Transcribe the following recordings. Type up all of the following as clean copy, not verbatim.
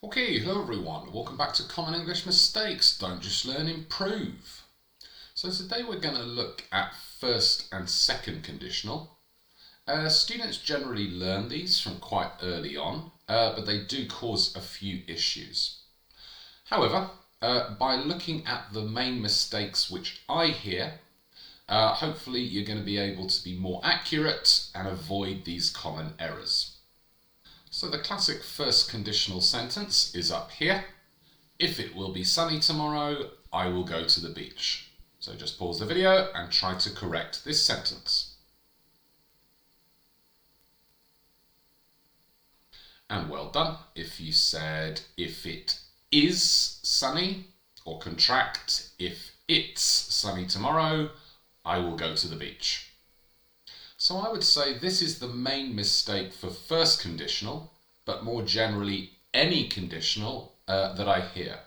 Okay, hello everyone. Welcome back to Common English Mistakes. Don't just learn, improve. So today we're going to look at first and second conditional. Students generally learn these from quite early on, but they do cause a few issues. However, by looking at the main mistakes which I hear, hopefully you're going to be able to be more accurate and avoid these common errors. So the classic first conditional sentence is up here. If it will be sunny tomorrow, I will go to the beach. So just pause the video and try to correct this sentence. And well done if you said if it is sunny, or contract if it's sunny tomorrow, I will go to the beach. So I would say this is the main mistake for first conditional, but more generally any conditional that I hear.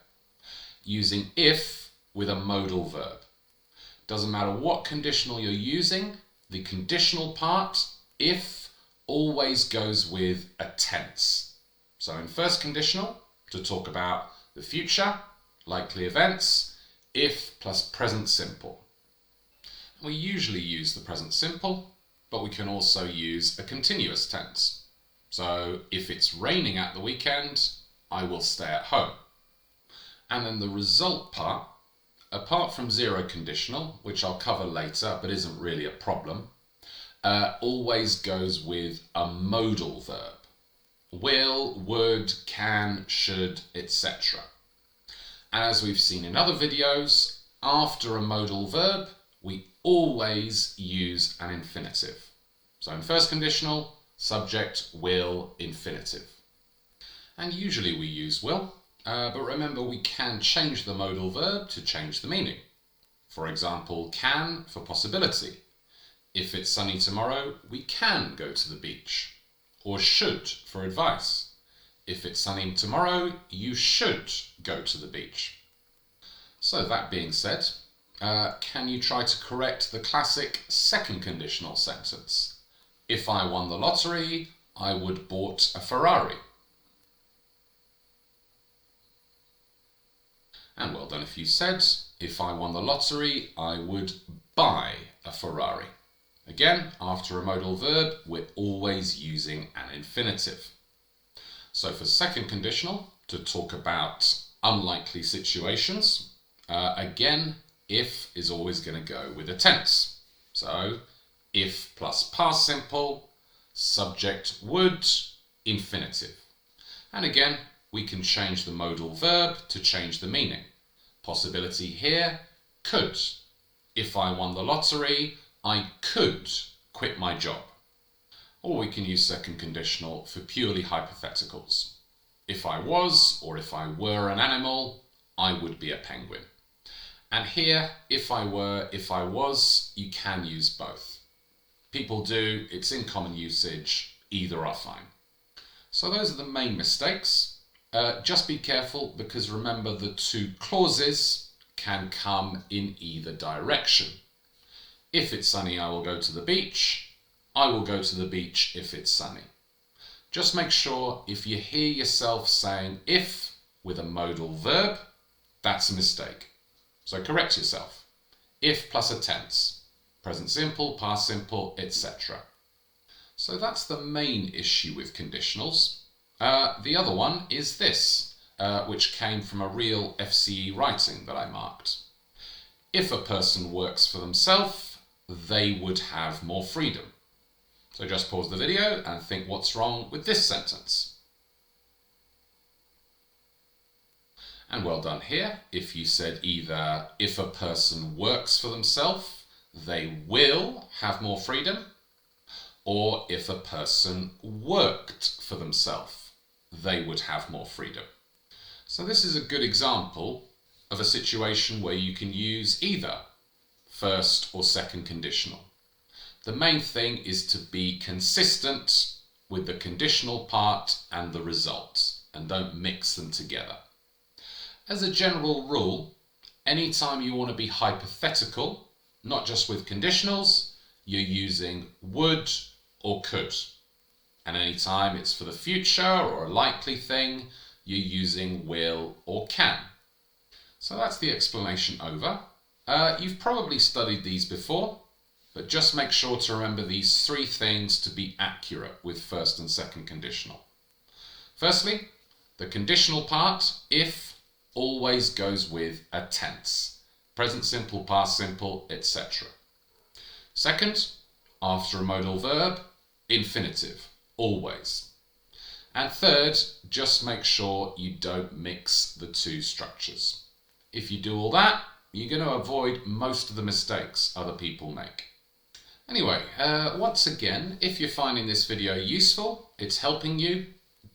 Using if with a modal verb. Doesn't matter what conditional you're using, the conditional part, if, always goes with a tense. So in first conditional, to talk about the future, likely events, if plus present simple. We usually use the present simple, but we can also use a continuous tense. So if it's raining at the weekend, I will stay at home. And then the result part, apart from zero conditional, which I'll cover later but isn't really a problem, always goes with a modal verb. Will, would, can, should, etc. As we've seen in other videos, after a modal verb, we always use an infinitive. So in first conditional, subject, will, infinitive. And usually we use will, but remember we can change the modal verb to change the meaning. For example, can for possibility. If it's sunny tomorrow, we can go to the beach. Or should for advice. If it's sunny tomorrow, you should go to the beach. So that being said, can you try to correct the classic second conditional sentence? If I won the lottery, I would bought a Ferrari. And well done if you said, if I won the lottery, I would buy a Ferrari. Again, after a modal verb, we're always using an infinitive. So for second conditional, to talk about unlikely situations, again, if is always going to go with a tense. So if plus past simple, subject would, infinitive. And again, we can change the modal verb to change the meaning. Possibility here, could. If I won the lottery, I could quit my job. Or we can use second conditional for purely hypotheticals. If I was, or if I were an animal, I would be a penguin. And here, if I were, if I was, you can use both. People do, it's in common usage, either are fine. So those are the main mistakes. Just be careful because remember the two clauses can come in either direction. If it's sunny, I will go to the beach. I will go to the beach if it's sunny. Just make sure if you hear yourself saying if with a modal verb, that's a mistake. So correct yourself. If plus a tense. Present simple, past simple, etc. So that's the main issue with conditionals. The other one is this, which came from a real FCE writing that I marked. If a person works for themselves, they would have more freedom. So just pause the video and think what's wrong with this sentence. And well done here. If you said either if a person works for themselves, they will have more freedom, or if a person worked for themselves, they would have more freedom. So this is a good example of a situation where you can use either first or second conditional. The main thing is to be consistent with the conditional part and the result, and don't mix them together. As a general rule, anytime you want to be hypothetical, not just with conditionals, you're using would or could. And anytime it's for the future or a likely thing, you're using will or can. So that's the explanation over. You've probably studied these before, but just make sure to remember these three things to be accurate with first and second conditional. Firstly, the conditional part, if, always goes with a tense. Present simple, past simple, etc. Second, after a modal verb, infinitive, always. And third, just make sure you don't mix the two structures. If you do all that, you're going to avoid most of the mistakes other people make. Anyway, once again, if you're finding this video useful, it's helping you,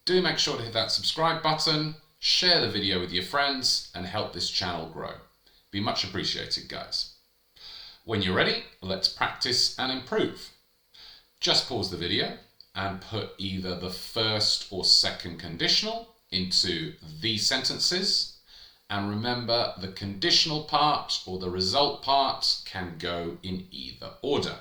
do make sure to hit that subscribe button, share the video with your friends, and help this channel grow. Be much appreciated, guys. When you're ready, let's practice and improve. Just pause the video and put either the first or second conditional into these sentences. And remember, the conditional part or the result part can go in either order.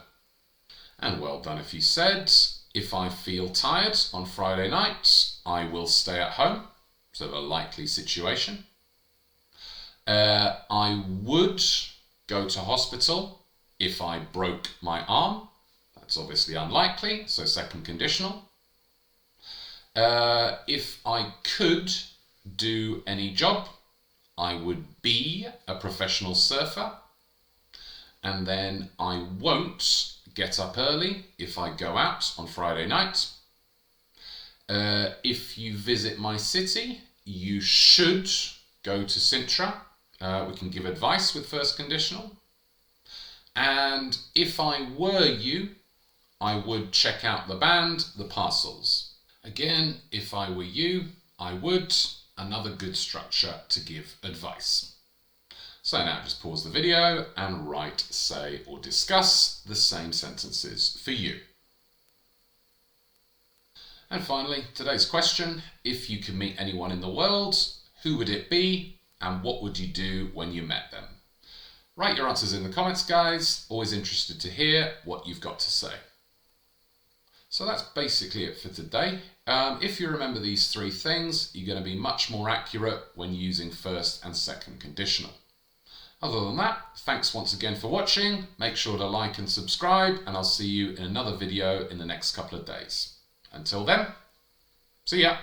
And well done if you said, if I feel tired on Friday night, I will stay at home. So a likely situation. I would go to hospital if I broke my arm. That's obviously unlikely, so second conditional. If I could do any job, I would be a professional surfer. And then I won't get up early if I go out on Friday night. If you visit my city, you should go to Sintra. We can give advice with first conditional. And if I were you, I would check out the band, the parcels. Again, if I were you, I would. Another good structure to give advice. So now just pause the video and write, say, or discuss the same sentences for you. And finally, today's question, if you could meet anyone in the world, who would it be and what would you do when you met them? Write your answers in the comments, guys. Always interested to hear what you've got to say. So that's basically it for today. If you remember these three things, you're going to be much more accurate when using first and second conditional. Other than that, thanks once again for watching. Make sure to like and subscribe, and I'll see you in another video in the next couple of days. Until then, see ya!